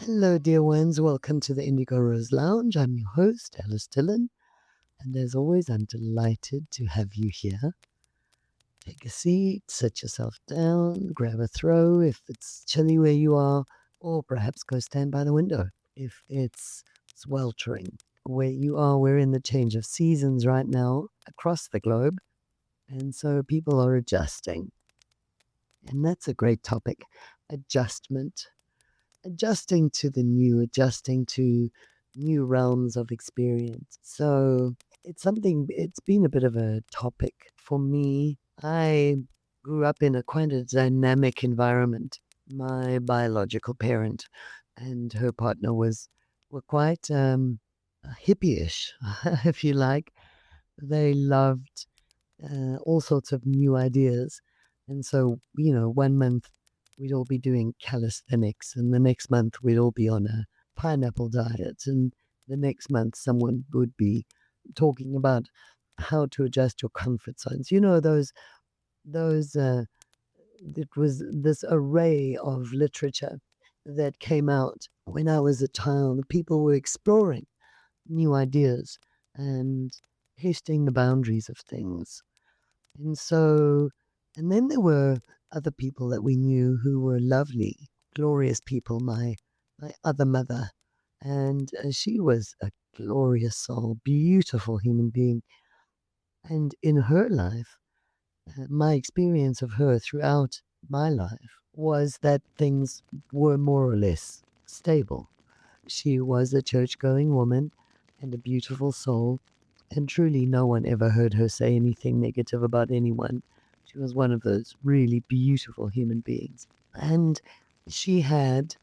Hello, dear ones. Welcome to the Indigo Rose Lounge. I'm your host, Alyce Dylan. And as always, I'm delighted to have you here. Take a seat, sit yourself down, grab a throw if it's chilly where you are, or perhaps go stand by the window if it's sweltering. Where you are, we're in the change of seasons right now across the globe. And so people are adjusting. And that's a great topic, adjustment. Adjusting to the new, adjusting to new realms of experience. So it's been a bit of a topic for me. I grew up in quite a dynamic environment. My biological parent and her partner were quite hippie-ish, if you like. They loved all sorts of new ideas. And so, one month we'd all be doing calisthenics, and the next month we'd all be on a pineapple diet, and the next month someone would be talking about how to adjust your comfort zones. Those it was this array of literature that came out when I was a child. People were exploring new ideas and testing the boundaries of things. And so, and then there were other people that we knew who were lovely, glorious people. My other mother, and she was a glorious soul, beautiful human being. And in her life, my experience of her throughout my life was that things were more or less stable. She was a church-going woman and a beautiful soul, and truly no one ever heard her say anything negative about anyone. She was one of those really beautiful human beings. And she had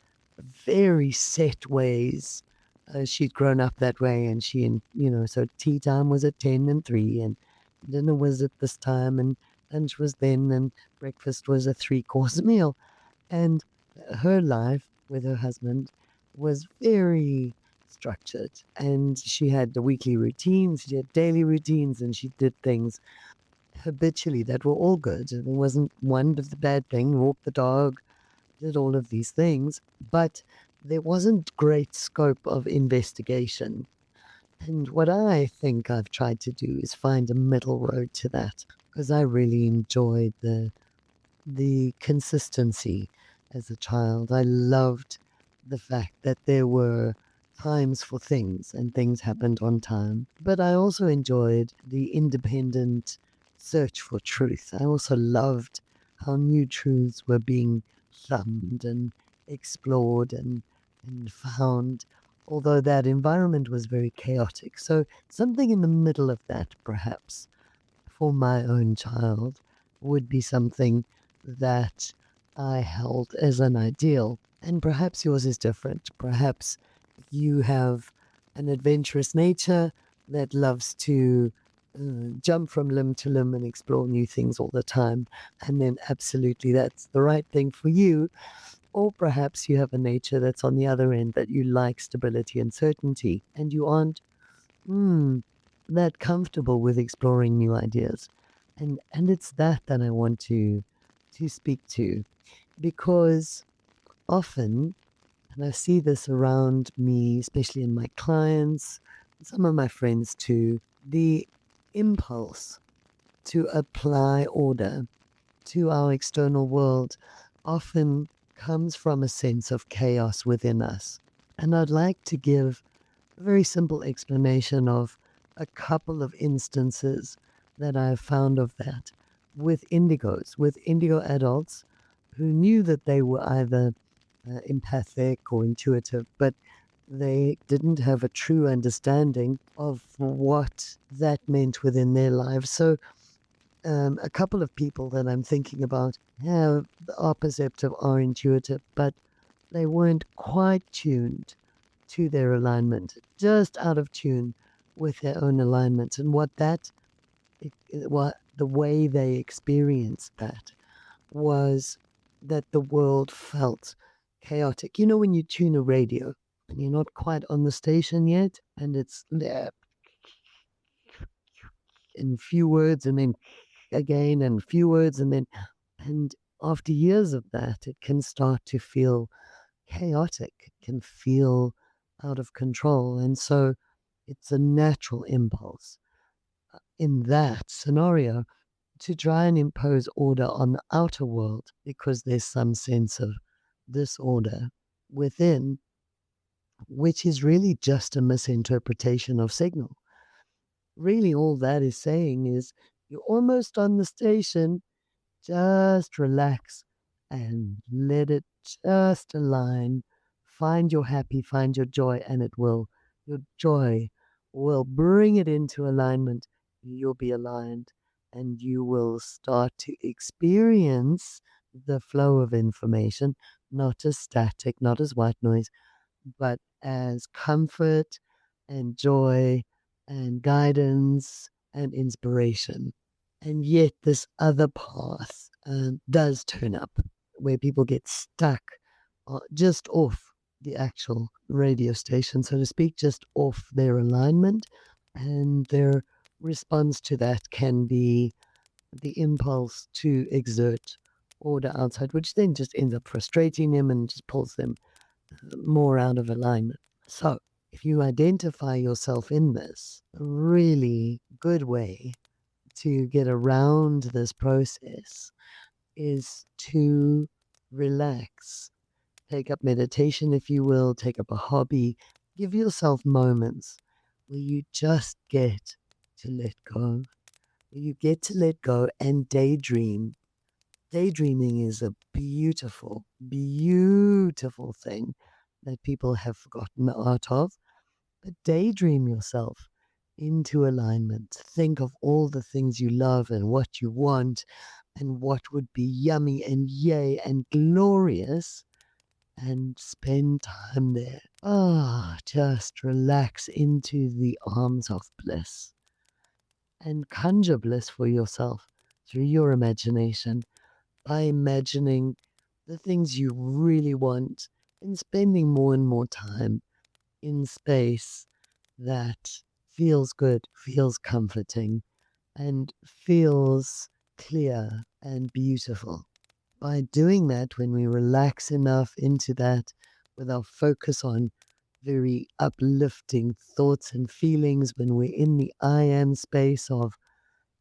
very set ways. She'd grown up that way, and so tea time was at 10 and 3, and dinner was at this time, and lunch was then, and breakfast was a 3-course meal. And her life with her husband was very structured, and she had the weekly routines, she had daily routines, and she did things habitually that were all good. There wasn't one bad thing. Walked the dog, did all of these things, but there wasn't great scope of investigation. And what I think I've tried to do is find a middle road to that, because I really enjoyed the consistency as a child. I loved the fact that there were times for things and things happened on time. But I also enjoyed the independent search for truth. I also loved how new truths were being thumbed and explored and found, although that environment was very chaotic. So something in the middle of that, perhaps, for my own child would be something that I held as an ideal. And perhaps yours is different. Perhaps you have an adventurous nature that loves to jump from limb to limb and explore new things all the time. And then absolutely that's the right thing for you. Or perhaps you have a nature that's on the other end, that you like stability and certainty, and you aren't that comfortable with exploring new ideas. And it's that I want to speak to, because often, and I see this around me, especially in my clients, some of my friends too, the impulse to apply order to our external world often comes from a sense of chaos within us. And I'd like to give a very simple explanation of a couple of instances that I've found of that with indigos, with indigo adults who knew that they were either empathic or intuitive, but they didn't have a true understanding of what that meant within their lives. So a couple of people that I'm thinking about are perceptive, are intuitive, but they weren't quite tuned to their alignment, just out of tune with their own alignment. And what the way they experienced that was that the world felt chaotic. You know, when you tune a radio and you're not quite on the station yet, and it's there in few words, and then again, and few words, and after years of that, it can start to feel chaotic, it can feel out of control. And so it's a natural impulse in that scenario to try and impose order on the outer world because there's some sense of disorder within, which is really just a misinterpretation of signal. Really, all that is saying is you're almost on the station, just relax and let it just align. Find your happy, find your joy, and it will. Your joy will bring it into alignment. You'll be aligned and you will start to experience the flow of information, not as static, not as white noise, but as comfort and joy and guidance and inspiration. And yet, this other path does turn up where people get stuck just off the actual radio station, so to speak, just off their alignment. And their response to that can be the impulse to exert order outside, which then just ends up frustrating them and just pulls them more out of alignment. So, if you identify yourself in this, a really good way to get around this process is to relax. Take up meditation, if you will, take up a hobby. Give yourself moments where you just get to let go. You get to let go and daydream. Daydreaming is a beautiful, beautiful thing that people have forgotten the art of. But daydream yourself into alignment. Think of all the things you love and what you want and what would be yummy and yay and glorious, and spend time there. Just relax into the arms of bliss and conjure bliss for yourself through your imagination by imagining the things you really want and spending more and more time in space that feels good, feels comforting, and feels clear and beautiful. By doing that, when we relax enough into that with our focus on very uplifting thoughts and feelings, when we're in the I am space of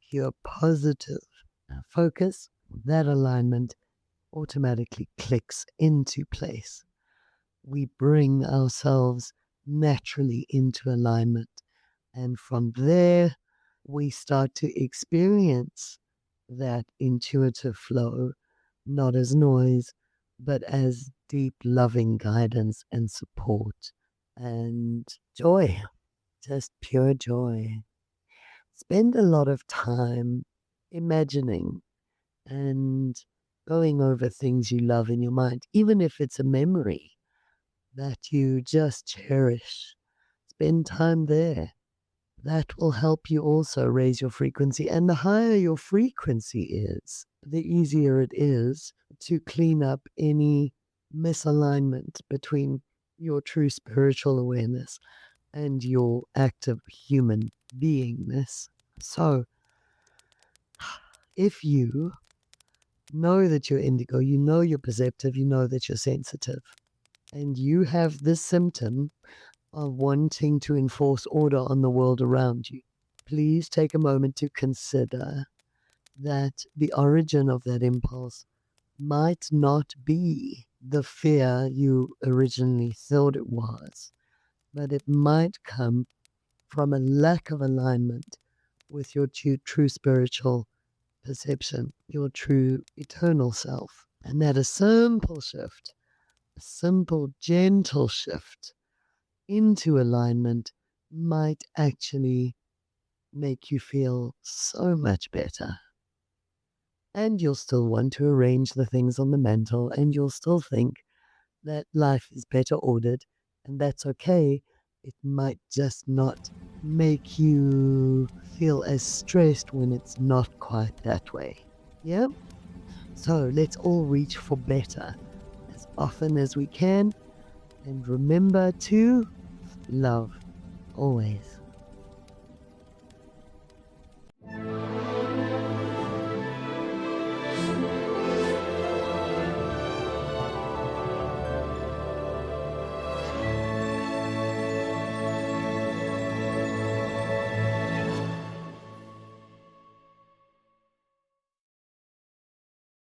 pure positive focus, that alignment automatically clicks into place. We bring ourselves naturally into alignment. And from there, we start to experience that intuitive flow, not as noise, but as deep, loving guidance and support and joy, just pure joy. Spend a lot of time imagining and going over things you love in your mind, even if it's a memory that you just cherish. Spend time there. That will help you also raise your frequency. And the higher your frequency is, the easier it is to clean up any misalignment between your true spiritual awareness and your active human beingness. So, if you know that you're indigo, you know you're perceptive, you know that you're sensitive, and you have this symptom of wanting to enforce order on the world around you, please take a moment to consider that the origin of that impulse might not be the fear you originally thought it was, but it might come from a lack of alignment with your true spiritual perception, your true eternal self. And that a simple shift, a simple, gentle shift into alignment might actually make you feel so much better. And you'll still want to arrange the things on the mantle, and you'll still think that life is better ordered, and that's okay. It might just not make you feel as stressed when it's not quite that way. Yeah? So let's all reach for better as often as we can, and remember to love always.